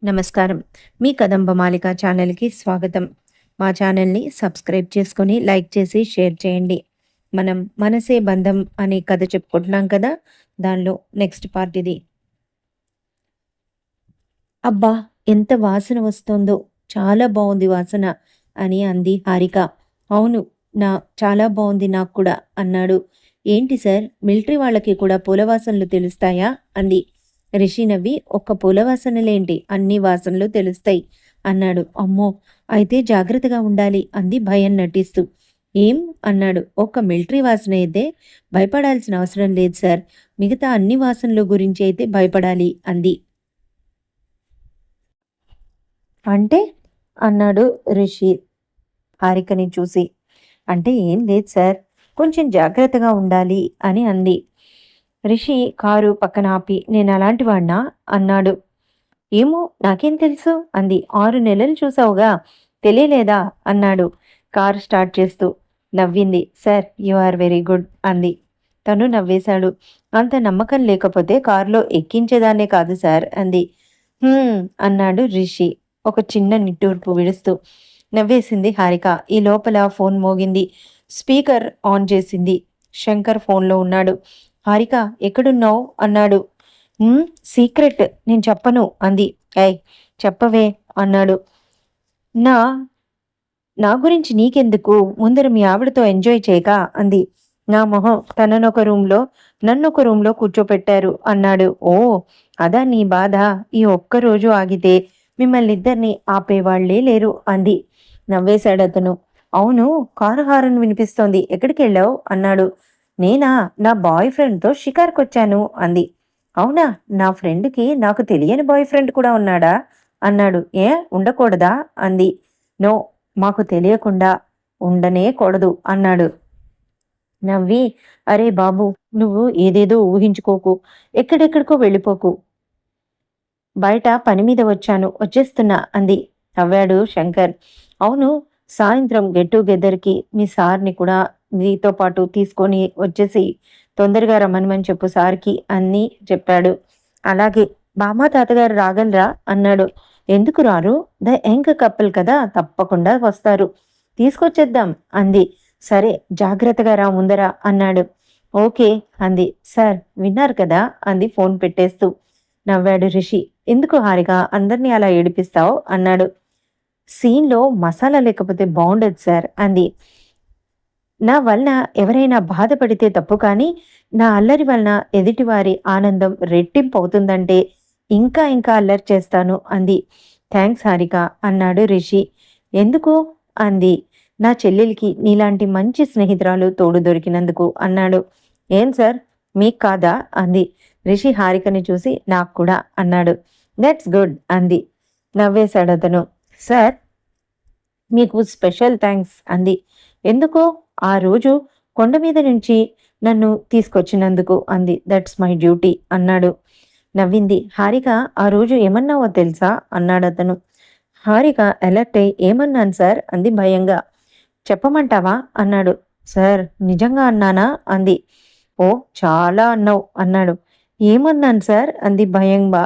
నమస్కారం. మీ కదంబమాలిక ఛానల్‌కి స్వాగతం. మా ఛానల్‌ని సబ్స్క్రైబ్ చేసుకొని, లైక్ చేసి, షేర్ చేయండి. మనం 'మనసే బంధం' అనే కథ చెప్పుకుంటున్నాం కదా! దానిలో నెక్స్ట్ పార్ట్ ఇది. "అబ్బా! ఎంత వాసన వస్తోందో! చాలా బావుంది వాసన" అని అంది హారిక. "అవును. నా చాలా బావుంది నాకు కూడా" అన్నాడు. "ఏంటి సార్ మిలిటరీ వాళ్ళకి కూడా పూల వాసనలు తెలుస్తాయా?" అంది. రిషి నవ్వి "ఒక్క పూల వాసనలేంటి అన్ని వాసనలు తెలుస్తాయి" అన్నాడు. "అమ్మో! అయితే జాగ్రత్తగా ఉండాలి" అంది భయం నటిస్తూ. "ఏం?" అన్నాడు. "ఒక్క మిలిటరీ వాసన అయితే భయపడాల్సిన అవసరం లేదు సార్. మిగతా అన్ని వాసనల గురించి అయితే భయపడాలి" అంది. "అంటే?" అన్నాడు రిషి హారికని చూసి. "అంటే ఏం లేదు సార్. కొంచెం జాగ్రత్తగా ఉండాలి" అని అంది. రిషి కారు పక్కన ఆపి "నేనలాంటి వాడినా?" అన్నాడు. "ఏమో నాకేం తెలుసు" అంది. "6 నెలలు చూసావుగా తెలియలేదా?" అన్నాడు కారు స్టార్ట్ చేస్తూ. నవ్వింది. "Sir you are very good" అంది. తను నవ్వేశాడు. "అంత నమ్మకం లేకపోతే కారులో ఎక్కించేదాన్నే కాదు సార్" అంది. అన్నాడు రిషి ఒక చిన్న నిట్టూర్పు విడుస్తూ. నవ్వేసింది హారిక. ఈ లోపల ఫోన్ మోగింది. స్పీకర్ ఆన్ చేసింది. శంకర్ ఫోన్లో ఉన్నాడు. "హారిక ఎక్కడున్నావు?" అన్నాడు. సీక్రెట్ నేను చెప్పను" అంది. "ఏయ్ చెప్పవే" అన్నాడు. "నా నా గురించి నీకెందుకు? ముందర మీ ఆవిడతో ఎంజాయ్ చేయక" అంది. "నా మొహం తననొక రూమ్‌లో నన్నొక రూమ్‌లో కూర్చోపెట్టారు" అన్నాడు. "ఓ అదా నీ బాధ? ఈ ఒక్కరోజు ఆగితే మిమ్మల్నిద్దరిని ఆపేవాళ్లే లేరు" అంది. నవ్వేశాడతను. "అవును కారు హారన్ వినిపిస్తోంది. ఎక్కడికెళ్ళావు?" అన్నాడు. "నేనా? నా బాయ్ ఫ్రెండ్‌తో షికార్‌కొచ్చాను" అంది. "అవునా? నా ఫ్రెండ్‌కి నాకు తెలియని బాయ్ ఫ్రెండ్ కూడా ఉన్నాడా?" అన్నాడు. "ఏ ఉండకూడదా?" అంది. "నో మాకు తెలియకుండా ఉండనే కూడదు" అన్నాడు. నవ్వి "అరే బాబు! నువ్వు ఏదేదో ఊహించుకోకు. ఎక్కడెక్కడికో వెళ్ళిపోకు. బయట పని మీద వచ్చాను. వచ్చేస్తున్నా" అంది. నవ్వాడు శంకర్. "అవును సాయంత్రం గెట్ టుగెదర్‌కి మీ సార్‌ని కూడా నీతో పాటు తీసుకొని వచ్చేసేయి. తొందరగా రమ్మనమని చెప్పు సార్‌కి" అని చెప్పాడు. "అలాగే బామ్మ తాతగారు రాగలరా?" అన్నాడు. "ఎందుకు రారు? ద యంగ్ కపుల్ కదా! తప్పకుండా వస్తారు. తీసుకొచ్చేద్దాం" అంది. "సరే జాగ్రత్తగా రా ముందర" అన్నాడు. "ఓకే" అంది. "సార్ విన్నారు కదా" అంది ఫోన్ పెట్టేస్తూ. నవ్వాడు రిషి. "ఎందుకు హారిక అందరినీ అలా ఏడిపిస్తావు?" అన్నాడు. "సీన్‌లో మసాలా లేకపోతే బావుండదు సార్" అంది. "నా వలన ఎవరైనా బాధపడితే తప్పు కానీ, నా అల్లరి వలన ఎదుటివారి ఆనందం రెట్టింపు అవుతుందంటే ఇంకా ఇంకా అల్లరి చేస్తాను" అంది. "థాంక్స్ హారిక" అన్నాడు రిషి. "ఎందుకు?" అంది. "నా చెల్లెలికి నీలాంటి మంచి స్నేహితురాలు తోడు దొరికినందుకు" అన్నాడు. "ఏం సార్ మీకు కాదా?" అంది. రిషి హారికని చూసి "నాకు కూడా" అన్నాడు. "దట్స్ గుడ్" అంది. నవ్వేశాడతను. "సార్ మీకు స్పెషల్ థాంక్స్" అంది. "ఎందుకు?" "ఆ రోజు కొండ మీద నుంచి నన్ను తీసుకొచ్చినందుకు" అంది. "దట్స్ మై డ్యూటీ" అన్నాడు. నవ్వింది. "హారిక ఆ రోజు ఏమన్నావో తెలుసా?" అన్నాడతను. హారిక అలర్ట్ అయి "ఏమన్నాను సార్?" అంది భయంగా. "చెప్పమంటావా?" అన్నాడు. "సార్ నిజంగా అన్నానా?" అంది. "ఓ చాలా అన్నావు" అన్నాడు. "ఏమన్నాను సార్?" అంది భయంగా.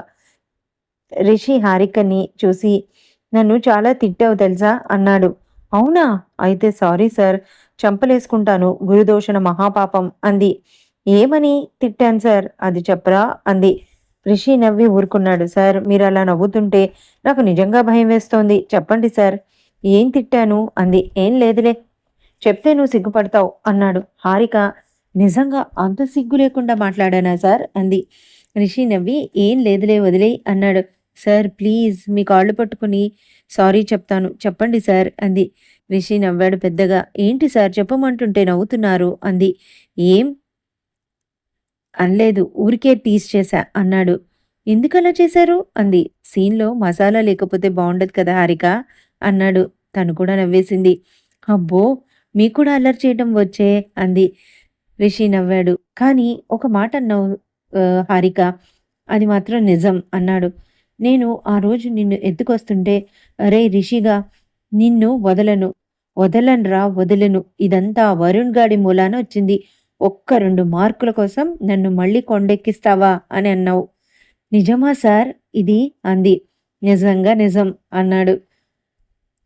రిషి హారికని చూసి "నన్ను చాలా తిట్టావు తెలుసా?" అన్నాడు. "అవునా? అయితే సారీ సార్. చంపలేసుకుంటాను. గురుదోషణ మహాపాపం" అంది. "ఏమని తిట్టాను సార్? అది చెప్పరా?" అంది. రిషి నవ్వి ఊరుకున్నాడు. "సార్ మీరలా నవ్వుతుంటే నాకు నిజంగా భయం వేస్తోంది. చెప్పండి సార్." "ఏం తిట్టాను?" అంది. "ఏం లేదులే. చెప్తే నువ్వు సిగ్గుపడతావు" అన్నాడు. హారిక "నిజంగా అంత సిగ్గు లేకుండా మాట్లాడానా సార్?" అంది. రిషి నవ్వి "ఏం లేదులే వదిలేయ్" అన్నాడు. "సార్ ప్లీజ్ మీ కాళ్ళు పట్టుకుని సారీ చెప్తాను. చెప్పండి సార్" అంది. రిషి నవ్వాడు పెద్దగా. "ఏంటి సార్ చెప్పమంటుంటే నవ్వుతున్నారు" అంది. "ఏం అనలేదు. ఊరికే టీజ్ చేశా" అన్నాడు. "ఎందుకలా చేశారు?" అంది. "సీన్‌లో మసాలా లేకపోతే బావుండదు కదా హారిక" అన్నాడు. తను కూడా నవ్వేసింది. "అబ్బో! మీకు కూడా అల్లరి చేయటం వచ్చే" అంది. రిషి నవ్వాడు. "కానీ ఒక మాట అన్నావు హారిక అది మాత్రం నిజం" అన్నాడు. "నేను ఆ రోజు నిన్ను ఎత్తుకొస్తుంటే అరేయ్ రిషిగా నిన్ను వదలను. వదలనురా వదలను. ఇదంతా ఆ వరుణ్ గాడి మూలాన వచ్చింది. ఒక్క 2 మార్కుల కోసం నన్ను మళ్ళీ కొండెక్కిస్తావా అని అన్నావు. నిజమా సార్ ఇది?" అంది. నిజంగా నిజం అన్నాడు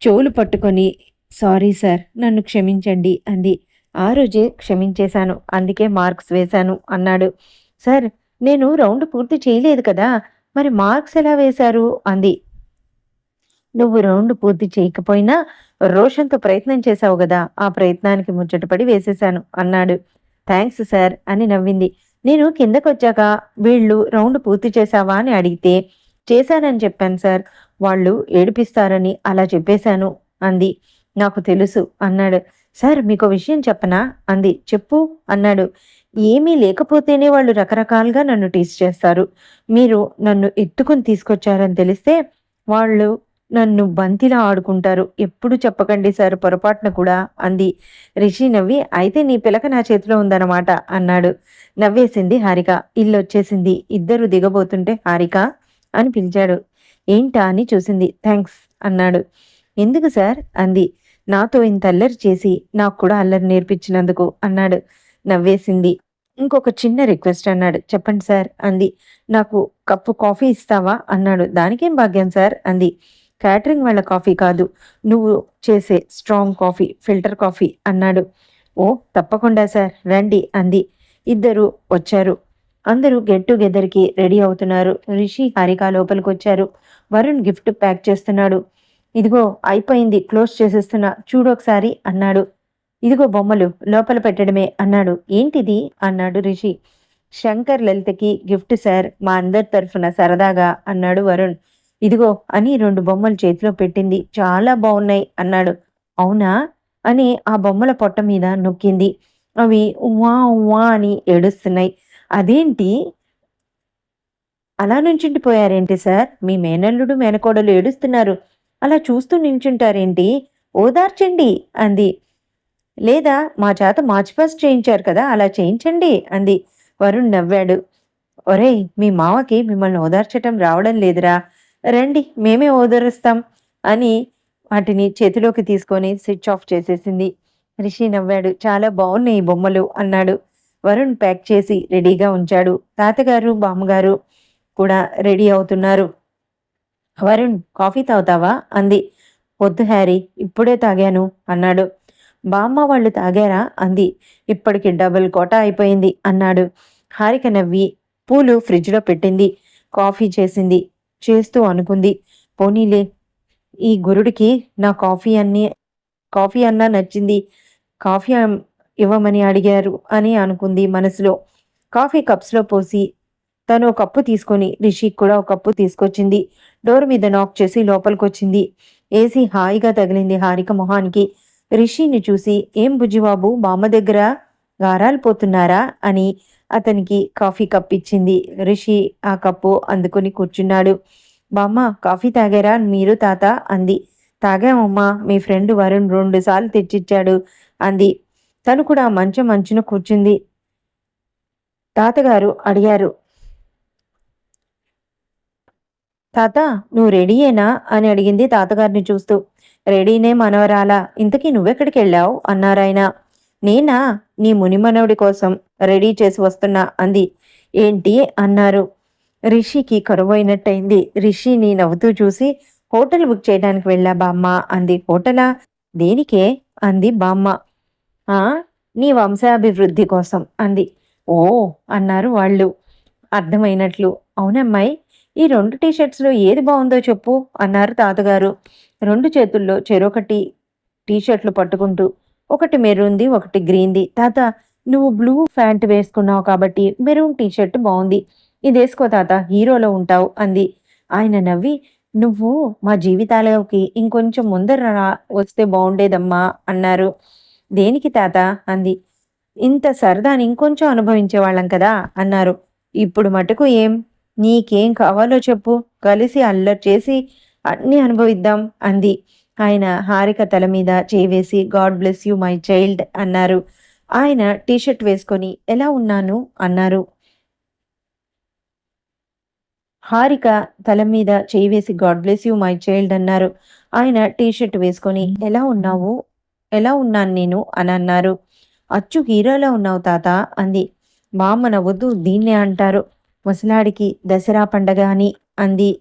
చెవులు పట్టుకొని. సారీ సార్, నన్ను క్షమించండి అంది. ఆ రోజే క్షమించేశాను, అందుకే మార్క్స్ వేశాను అన్నాడు. సార్, నేను రౌండ్ పూర్తి చేయలేదు కదా, మరి మార్క్స్ ఎలా వేశారు అంది. నువ్వు రౌండ్ పూర్తి చేయకపోయినా రోషన్తో ప్రయత్నం చేశావు గదా, ఆ ప్రయత్నానికి ముచ్చటపడి వేసేశాను అన్నాడు. థ్యాంక్స్ సార్ అని నవ్వింది. నేను కిందకొచ్చాక వీళ్ళు రౌండ్ పూర్తి చేశావా అని అడిగితే చేశానని చెప్పాను సార్, వాళ్ళు ఏడిపిస్తారని అలా చెప్పేశాను అంది. నాకు తెలుసు అన్నాడు. సార్, మీకో విషయం చెప్పనా అంది. చెప్పు అన్నాడు. ఏమీ లేకపోతేనే వాళ్ళు రకరకాలుగా నన్ను టీస్ చేస్తారు. మీరు నన్ను ఎత్తుకుని తీసుకొచ్చారని తెలిస్తే వాళ్ళు నన్ను బంతిలా ఆడుకుంటారు. ఎప్పుడు చెప్పకండి సార్ పొరపాటున కూడా అంది. రిషి నవ్వి, అయితే నీ పిలక నా చేతిలో ఉందన్నమాట అన్నాడు. నవ్వేసింది హారిక. ఇల్లొచ్చేసింది. ఇద్దరు దిగబోతుంటే హారిక అని పిలిచాడు. ఏంటా అని చూసింది. థ్యాంక్స్ అన్నాడు. ఎందుకు సార్ అంది. నాతో ఇంత అల్లరి చేసి నాకు కూడా అల్లరి నేర్పించినందుకు అన్నాడు. నవ్వేసింది. ఇంకొక చిన్న రిక్వెస్ట్ అన్నాడు. చెప్పండి సార్ అంది. నాకు కప్పు కాఫీ ఇస్తావా అన్నాడు. దానికేం భాగ్యం సార్ అంది. క్యాటరింగ్ వాళ్ళ కాఫీ కాదు, నువ్వు చేసే స్ట్రాంగ్ కాఫీ, ఫిల్టర్ కాఫీ అన్నాడు. ఓ తప్పకుండా సార్, రండి అంది. ఇద్దరు వచ్చారు. అందరూ గెట్ టుగెదర్కి రెడీ అవుతున్నారు. రిషి హారిక లోపలికి వచ్చారు. వరుణ్ గిఫ్ట్ ప్యాక్ చేస్తున్నాడు. ఇదిగో అయిపోయింది, క్లోజ్ చేసేస్తున్నా, చూడు ఒకసారి అన్నాడు. ఇదిగో బొమ్మలు, లోపల పెట్టడమే అన్నాడు. ఏంటిది అన్నాడు రిషి. శంకర్ లలితకి గిఫ్ట్ సార్, మా అందరి తరఫున సరదాగా అన్నాడు వరుణ్. ఇదిగో అని 2 బొమ్మలు చేతిలో పెట్టింది. చాలా బాగున్నాయి అన్నాడు. అవునా అని ఆ బొమ్మల పొట్ట మీద నొక్కింది. అవి ఉవ్వా ఉవ్వా అని ఏడుస్తున్నాయి. అదేంటి అలా నుంచుండిపోయారేంటి సార్, మీ మేనల్లుడు మేనకోడలు ఏడుస్తున్నారు, అలా చూస్తూ నిల్చుంటారేంటి, ఓదార్చండి అంది. లేదా మా చేత మార్చ్ పాస్ట్ చేయించారు కదా, అలా చేయించండి అంది. వరుణ్ నవ్వాడు. ఒరేయ్, మీ మావకి మిమ్మల్ని ఓదార్చటం రావడం లేదురా, రండి మేమే ఓదారుస్తాం అని వాటిని చేతిలోకి తీసుకొని స్విచ్ ఆఫ్ చేసేసింది. రిషి నవ్వాడు. చాలా బాగున్నాయి ఈ బొమ్మలు అన్నాడు. వరుణ్ ప్యాక్ చేసి రెడీగా ఉంచాడు. తాతగారు బామ్మగారు కూడా రెడీ అవుతున్నారు. వరుణ్, కాఫీ తాగుతావా అంది. వద్దు హ్యారీ, ఇప్పుడే తాగాను అన్నాడు. బామ్మ వాళ్ళు తాగారా అంది. ఇప్పటికి డబుల్ కోటా అయిపోయింది అన్నాడు. హారిక నవ్వి పూలు ఫ్రిడ్జ్లో పెట్టింది. కాఫీ చేసింది. చేస్తూ అనుకుంది, పోనీలే, ఈ గురుడికి నా కాఫీ అన్నా నచ్చింది, కాఫీ ఇవ్వమని అడిగారు అని అనుకుంది మనసులో. కాఫీ కప్స్లో పోసి తను ఒక కప్పు తీసుకొని రిషికి కూడా ఒక కప్పు తీసుకొచ్చింది. డోర్ మీద నాక్ చేసి లోపలికొచ్చింది. ఏసీ హాయిగా తగిలింది హారిక మొహానికి. రిషిని చూసి, ఏం బుజ్జిబాబు, బామ్మ దగ్గర గారాలు పోతున్నారా అని అతనికి కాఫీ కప్ ఇచ్చింది. రిషి ఆ కప్పు అందుకుని కూర్చున్నాడు. బామ్మ, కాఫీ తాగారా మీరు తాత అంది. తాగామమ్మా, మీ ఫ్రెండ్ వరుణ్ 2 సార్లు తెచ్చిచ్చాడు అంది. తను కూడా మంచం అంచున కూర్చుంది. తాతగారు అడిగారు, తాత, నువ్వు రెడీయేనా అని అడిగింది తాతగారిని చూస్తూ. రెడీనే మనవరాలా, ఇంతకీ నువ్వెక్కడికి వెళ్ళావు అన్నారాయన. నేనా, నీ మునిమనవుడి కోసం రెడీ చేసి వస్తున్నా అంది. ఏంటి అన్నారు. రిషికి కరువైనట్టయింది. రిషిని నవ్వుతూ చూసి, హోటల్ బుక్ చేయడానికి వెళ్ళా బామ్మ అంది. హోటలా, దేనికే అంది బామ్మ. ఆ, నీ వంశాభివృద్ధి కోసం అంది. ఓ అన్నారు వాళ్ళు అర్థమైనట్లు. అవునమ్మాయి, ఈ 2 టీషర్ట్స్లో ఏది బాగుందో చెప్పు అన్నారు తాతగారు. 2 చేతుల్లో చెరొకటి టీషర్ట్లు పట్టుకుంటూ. ఒకటి మెరూన్ది, ఒకటి గ్రీన్ది. తాత, నువ్వు బ్లూ ప్యాంట్ వేసుకున్నావు కాబట్టి మెరూన్ టీషర్ట్ బాగుంది, ఇదేసుకో తాత, హీరోలో ఉంటావు అంది. ఆయన నవ్వి, నువ్వు మా జీవితాలకి ఇంకొంచెం ముందర వస్తే బాగుండేదమ్మా అన్నారు. దేనికి తాత అంది. ఇంత సరదాని ఇంకొంచెం అనుభవించేవాళ్ళం కదా అన్నారు. ఇప్పుడు మటుకు ఏం, నీకేం కావాలో చెప్పు, కలిసి అల్లరి చేసి అన్నీ అనుభవిద్దాం అంది. ఆయన హారిక తల మీద చేవేసి, God bless you my child అన్నారు. ఆయన టీషర్ట్ వేసుకొని, ఎలా ఉన్నాను అన్నారు. హారిక తల మీద చేయి వేసి, God bless you my child అన్నారు. ఆయన టీషర్ట్ వేసుకొని, ఎలా ఉన్నావు, ఎలా ఉన్నాను నేను అని అన్నారు. అచ్చు హీరోలో ఉన్నావు తాత అంది. బామ్మ నవ్వుతూ, దీన్నే అంటారు ముసలాడికి దసరా పండగ అని అంది.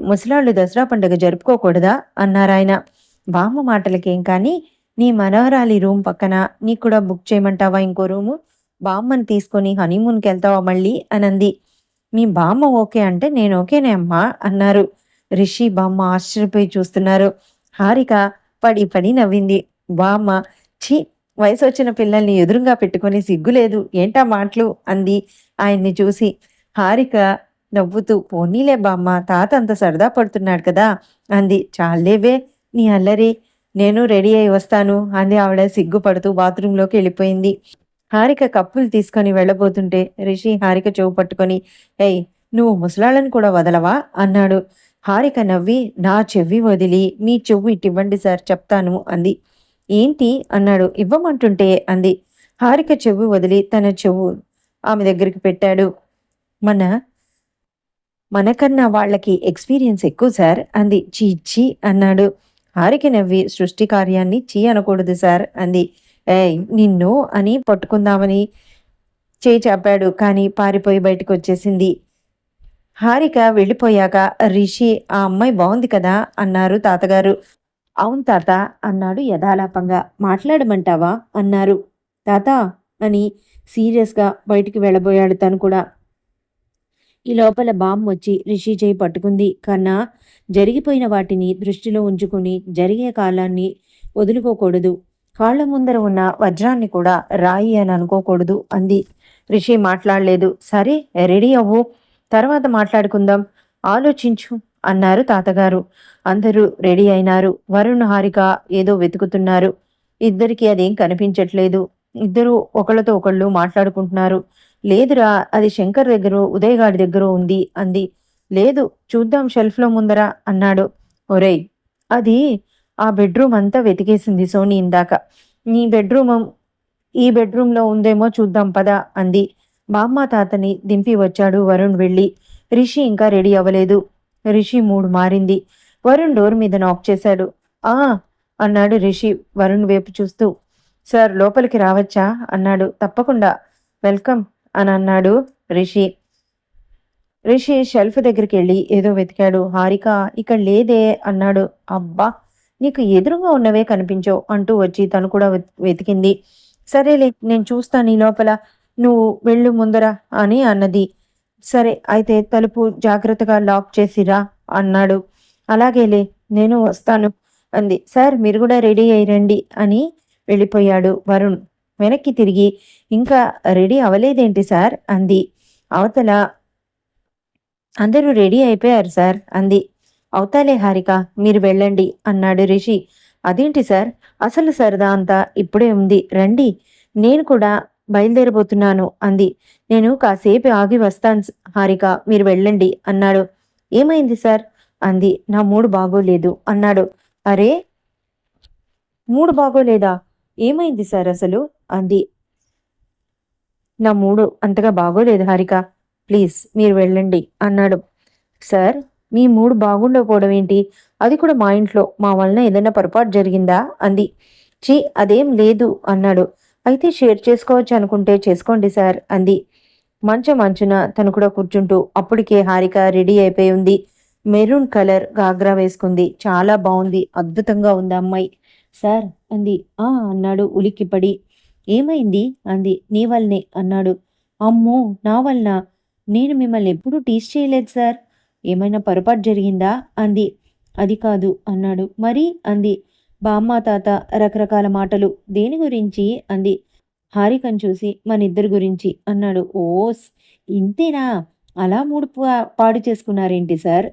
ముసలాళ్ళు దసరా పండుగ జరుపుకోకూడదా అన్నారాయన. బామ్మ మాటలకేం కానీ నీ మనవరాలి రూమ్ పక్కన నీకు కూడా బుక్ చేయమంటావా ఇంకో రూము? బామ్మని తీసుకొని హనీమూన్‌కి వెళ్తావా మళ్ళీ అనంది. మీ బామ్మ ఓకే అంటే నేను ఓకేనే అమ్మా అన్నారు. రిషి, బామ్మ ఆశ్చర్యపోయి చూస్తున్నారు. హారిక పడి పడి నవ్వింది. బామ్మ ఛీ! వయసొచ్చిన పిల్లల్ని ఎదురుంగా పెట్టుకొని సిగ్గులేదు ఏంటా మాటలు అంది ఆయన్ని చూసి. హారిక నవ్వుతూ పోనీలే బామ్మ తాత అంత సరదా పడుతున్నాడు కదా అంది. చాలేవే నీ అల్లరి, నేను రెడీ అయి వస్తాను అంది ఆవిడ సిగ్గుపడుతూ బాత్రూంలోకి వెళ్ళిపోయింది. హారిక కప్పులు తీసుకొని వెళ్ళబోతుంటే రిషి హారిక చెవు పట్టుకొని ఏయ్ నువ్వు ముసలాళ్ళని కూడా వదలవా అన్నాడు. హారిక నవ్వి నా చెవి వదిలి మీ చెవు ఇటివ్వండి సార్ చెప్తాను అంది. ఏంటి అన్నాడు. ఇవ్వమంటుంటే అంది. హారిక చెవి వదిలి తన చెవు ఆమె దగ్గరికి పెట్టాడు. మన మనకన్నా వాళ్ళకి ఎక్స్పీరియన్స్ ఎక్కువ సార్ అంది. చీ చీ అన్నాడు. హారిక నవ్వి సృష్టి కార్యాన్ని చీ అనకూడదు సార్ అంది. ఏయ్ నిన్ను అని పట్టుకుందామని చేయి చాపాడు కానీ పారిపోయి బయటకు వచ్చేసింది. హారిక వెళ్ళిపోయాక రిషి ఆ అమ్మాయి బాగుంది కదా అన్నారు తాతగారు. అవును తాత అన్నాడు యథాలాపంగా. మాట్లాడమంటావా అన్నారు. తాత అని సీరియస్గా బయటికి వెళ్ళబోయాడు తను కూడా. ఈ లోపల వచ్చి రిషి చేయి పట్టుకుంది. కన్నా జరిగిపోయిన వాటిని దృష్టిలో ఉంచుకుని జరిగే కాలాన్ని వదులుకోకూడదు. కాళ్ళ ముందర ఉన్న వజ్రాన్ని కూడా రాయి అని అనుకోకూడదు అంది. రిషి మాట్లాడలేదు. సరే రెడీ అవ్వు, తర్వాత మాట్లాడుకుందాం, ఆలోచించు అన్నారు తాతగారు. అందరూ రెడీ అయినారు. వరుణ్, హారిక ఏదో వెతుకుతున్నారు. ఇద్దరికి అదేం కనిపించట్లేదు. ఇద్దరూ ఒకళ్ళతో ఒకళ్ళు మాట్లాడుకుంటున్నారు. లేదురా అది శంకర్ దగ్గర ఉదయగాడి దగ్గర ఉంది అంది. లేదు చూద్దాం షెల్ఫ్లో ముందర అన్నాడు. ఒరేయ్ అది ఆ బెడ్రూమ్ అంతా వెతికేసింది సోని ఇందాక. నీ బెడ్రూమ్ ఈ బెడ్రూమ్లో ఉందేమో చూద్దాం పద అంది. బామ్మ తాతని దింపి వచ్చాడు వరుణ్ వెళ్ళి. రిషి ఇంకా రెడీ అవ్వలేదు. రిషి మూడు మారింది. వరుణ్ డోర్ మీద నాక్ చేశాడు. ఆ అన్నాడు రిషి వరుణ్ వైపు చూస్తూ. సార్ లోపలికి రావచ్చా అన్నాడు. తప్పకుండా వెల్కమ్ అని అన్నాడు రిషి. రిషి షెల్ఫ్ దగ్గరికి వెళ్ళి ఏదో వెతికాడు. హారిక ఇక్కడ లేదే అన్నాడు. అబ్బా నీకు ఎదురుగా ఉన్నవే కనిపించవు అంటూ వచ్చి తను కూడా వెతికింది. సరేలే నేను చూస్తాను ఈ లోపల, నువ్వు వెళ్ళు ముందర అని అన్నది. సరే అయితే తలుపు జాగ్రత్తగా లాక్ చేసిరా అన్నాడు. అలాగేలే నేను వస్తాను అంది. సార్ మీరు కూడా రెడీ అయి రండి అని వెళ్ళిపోయాడు వరుణ్. వెనక్కి తిరిగి ఇంకా రెడీ అవ్వలేదేంటి సార్ అంది. అవతల అందరూ రెడీ అయిపోయారు సార్ అంది. అవుతాలే హారిక మీరు వెళ్ళండి అన్నాడు రిషి. అదేంటి సార్ అసలు సరదా అంతా ఇప్పుడే ఉంది, రండి నేను కూడా బయలుదేరబోతున్నాను అంది. నేను కాసేపు ఆగి వస్తాను హారిక మీరు వెళ్ళండి అన్నాడు. ఏమైంది సార్ అంది. నా మూడు బాగోలేదు అన్నాడు. అరే మూడు బాగోలేదా, ఏమైంది సార్ అసలు అంది. నా మూడు అంతగా బాగోలేదు హారిక, ప్లీజ్ మీరు వెళ్ళండి అన్నాడు. సార్ మీ మూడు బాగుండకపోవడం ఏంటి, అది కూడా మా ఇంట్లో, మా వలన ఏదైనా పొరపాటు జరిగిందా అంది. చీ అదేం లేదు అన్నాడు. అయితే షేర్ చేసుకోవచ్చు అనుకుంటే చేసుకోండి సార్ అంది. మంచున తను కూడా కూర్చుంటూ. అప్పటికే హారిక రెడీ అయిపోయి ఉంది. మెరూన్ కలర్ గాగ్రా వేసుకుంది. చాలా బాగుంది, అద్భుతంగా ఉంది అమ్మాయి సార్ అంది. అన్నాడు ఉలిక్కిపడి. ఏమైంది అంది. నీ వల్లనే అన్నాడు. అమ్మో నా వలన, నేను మిమ్మల్ని ఎప్పుడూ టీస్ చేయలేదు సార్, ఏమైనా పొరపాటు జరిగిందా అంది. అది కాదు అన్నాడు. మరి అంది. బామ్మ తాత రకరకాల మాటలు, దేని గురించి అంది. హారికను చూసి మన ఇద్దరి గురించి అన్నాడు. ఓస్ ఇంతేనా, అలా మూడు పాడు చేసుకున్నారేంటి సార్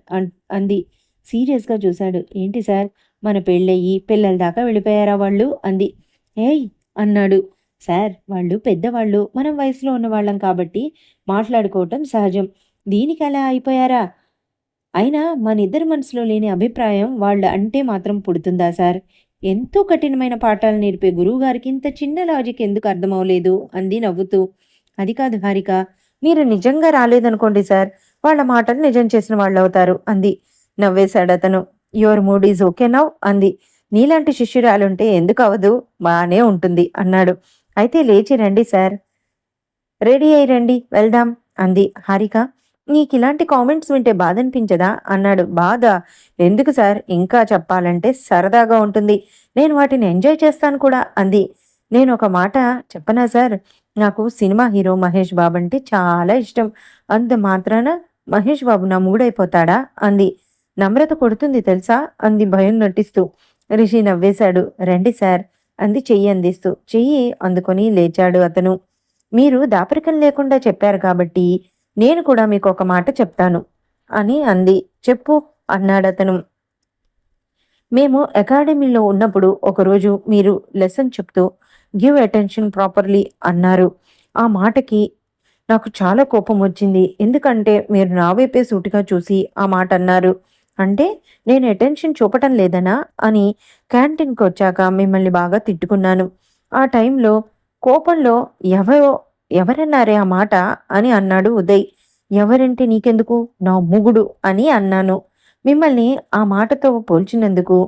అంది. సీరియస్గా చూశాడు. ఏంటి సార్ మన పెళ్ళయ్యి పిల్లల దాకా వెళ్ళిపోయారా వాళ్ళు అంది. ఏయ్ అన్నాడు. సార్ వాళ్ళు పెద్దవాళ్ళు, మనం వయసులో ఉన్నవాళ్ళం కాబట్టి మాట్లాడుకోవటం సహజం, దీనికి అలా అయిపోయారా, అయినా మన ఇద్దరి మనసులో లేని అభిప్రాయం వాళ్ళ అంటే మాత్రం పుడుతుందా సార్, ఎంతో కఠినమైన పాఠాలు నేర్పే గురువుగారికి ఇంత చిన్న లాజిక్ ఎందుకు అర్థమవలేదు అంది నవ్వుతూ. అది కాదు హారిక, మీరు నిజంగా రాలేదనుకోండి సార్, వాళ్ళ మాటలు నిజం చేసిన వాళ్ళు అవుతారు అంది. నవ్వేశాడు అతను. Your mood is okay now అంది. నీలాంటి శిష్యురాలుంటే ఎందుకు అవదు, బానే ఉంటుంది అన్నాడు. అయితే లేచి రండి సార్, రెడీ అయి రండి వెళ్దాం అంది హారిక. నీకిలాంటి కామెంట్స్ వింటే బాధనిపించదా? అన్నాడు. బాధా? ఎందుకు సార్? ఇంకా చెప్పాలంటే సరదాగా ఉంటుంది. నేను వాటిని ఎంజాయ్ చేస్తాను కూడా అంది. నేనొక మాట చెప్పనా సార్? నాకు సినిమా హీరో మహేష్ బాబంటే చాలా ఇష్టం. అంత మాత్రాన మహేష్ బాబు నా మొగుడైపోతాడా? అంది. నమ్రత కొడుతుంది తెలుసా? అంది భయం నటిస్తూ. రిషి నవ్వేశాడు. రండి సార్ అంది చెయ్యి అందిస్తూ. చెయ్యి అందుకొని లేచాడు అతను. మీరు దాపరికం లేకుండా చెప్పారు కాబట్టి నేను కూడా మీకొక మాట చెప్తాను అని అంది. చెప్పు అన్నాడతను. మేము అకాడమీలో ఉన్నప్పుడు ఒకరోజు మీరు లెసన్ చెప్తూ గివ్ అటెన్షన్ ప్రాపర్లీ అన్నారు. ఆ మాటకి నాకు చాలా కోపం వచ్చింది. ఎందుకంటే మీరు నా వైపే సూటిగా చూసి ఆ మాట అన్నారు. అంటే నేను అటెన్షన్ చూపటం లేదనా అని క్యాంటీన్‌కొచ్చాక మిమ్మల్ని బాగా తిట్టుకున్నాను. ఆ టైంలో కోపంలో ఎవరో ఎవరన్నారే ఆ మాట అని అన్నాడు ఉదయ్. ఎవరంటే నీకెందుకు? నా మొగుడు అని అన్నాను. మిమ్మల్ని ఆ మాటతో పోల్చినందుకు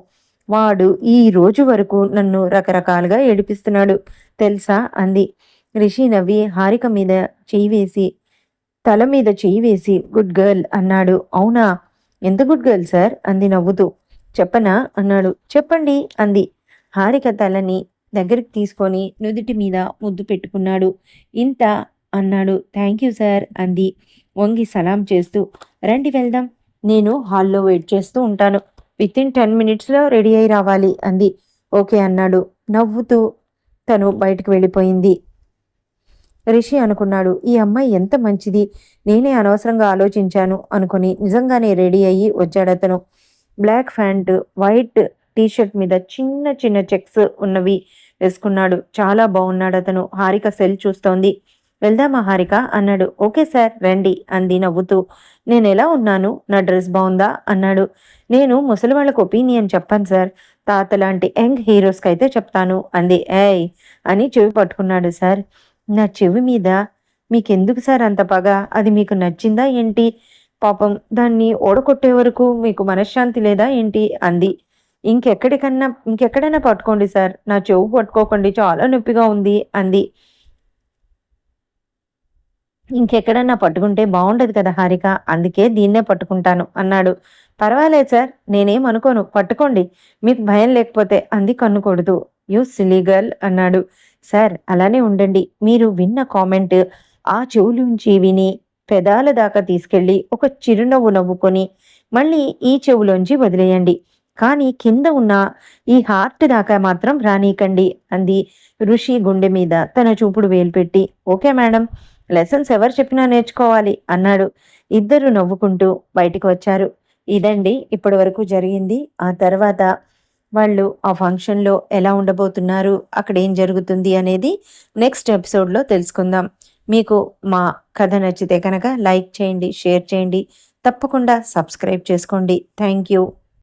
వాడు ఈ రోజు వరకు నన్ను రకరకాలుగా ఏడిపిస్తున్నాడు తెలుసా అంది. రిషి నవ్వి హారిక మీద చెయ్యి వేసి తల మీద చెయ్యి వేసి గుడ్ గర్ల్ అన్నాడు. అవునా? ఎంత గుడ్ గర్ల్ సార్ అంది నవ్వుతూ. చెప్పనా అన్నాడు. చెప్పండి అంది. హారిక తలని దగ్గరికి తీసుకొని నుదిటి మీద ముద్దు పెట్టుకున్నాడు. ఇంత అన్నాడు. థ్యాంక్ యూ సార్ అంది వంగి సలాం చేస్తూ. రండి వెళ్దాం. నేను హాల్లో వెయిట్ చేస్తూ ఉంటాను. వితిన్ 10 మినిట్స్‌లో రెడీ అయి రావాలి అంది. ఓకే అన్నాడు. నవ్వుతూ తను బయటకు వెళ్ళిపోయింది. రిషి అనుకున్నాడు. ఈ అమ్మాయి ఎంత మంచిది. నేనే అనవసరంగా ఆలోచించాను అనుకుని నిజంగానే రెడీ అయ్యి వచ్చాడతను. Black pant, white T shirt మీద చిన్న చిన్న చెక్స్ ఉన్నవి వేసుకున్నాడు. చాలా బాగున్నాడతను. హారిక సెల్ చూస్తోంది. వెళ్దామా హారిక అన్నాడు. ఓకే సార్ రండి అంది నవ్వుతూ. నేనెలా ఉన్నాను? నా డ్రెస్ బావుందా? అన్నాడు. నేను ముసలివాళ్ళకు ఒపీనియన్ చెప్పను సార్. తాతలాంటి యంగ్ హీరోస్‌కైతే చెప్తాను అంది. ఏయ్! అని చెవి పట్టుకున్నాడు. సార్ నా చెవి మీద మీకెందుకు సార్ అంత పగ? అది మీకు నచ్చిందా ఏంటి? పాపం దాన్ని ఓడగొట్టే వరకు మీకు మనశ్శాంతి లేదా ఏంటి? అంది. ఇంకెక్కడైనా పట్టుకోండి సార్. నా చెవు పట్టుకోకండి చాలా నొప్పిగా ఉంది అంది. ఇంకెక్కడన్నా పట్టుకుంటే బావుండదు కదా హారిక! అందుకే దీన్నే పట్టుకుంటాను అన్నాడు. పర్వాలేదు సార్ నేనేమనుకోను పట్టుకోండి. మీకు భయం లేకపోతే అంది కన్ను కొడుతూ. యూ సిల్లీ గర్ల్ అన్నాడు. సార్ అలానే ఉండండి. మీరు విన్న కామెంట్ ఆ చెవులోంచి విని పెదాల దాకా తీసుకెళ్ళి ఒక చిరునవ్వు నవ్వుకొని మళ్ళీ ఈ చెవులోంచి వదిలేయండి. కానీ కింద ఉన్న ఈ హార్ట్ దాకా మాత్రం రానీకండి అంది ఋషి గుండె మీద తన చూపుడు వేలు పెట్టి. Okay madam. లెసన్స్ ఎవరు చెప్పినా నేర్చుకోవాలి అన్నాడు. ఇద్దరు నవ్వుకుంటూ బయటికి వచ్చారు. ఇదండి ఇప్పటి వరకు జరిగింది. ఆ తర్వాత వాళ్ళు ఆ ఫంక్షన్‌లో ఎలా ఉండబోతున్నారు, అక్కడ ఏం జరుగుతుంది అనేది నెక్స్ట్ ఎపిసోడ్‌లో తెలుసుకుందాం. మీకు మా కథ నచ్చితే కనుక లైక్ చేయండి, షేర్ చేయండి. తప్పకుండా సబ్స్క్రైబ్ చేసుకోండి. Thank you.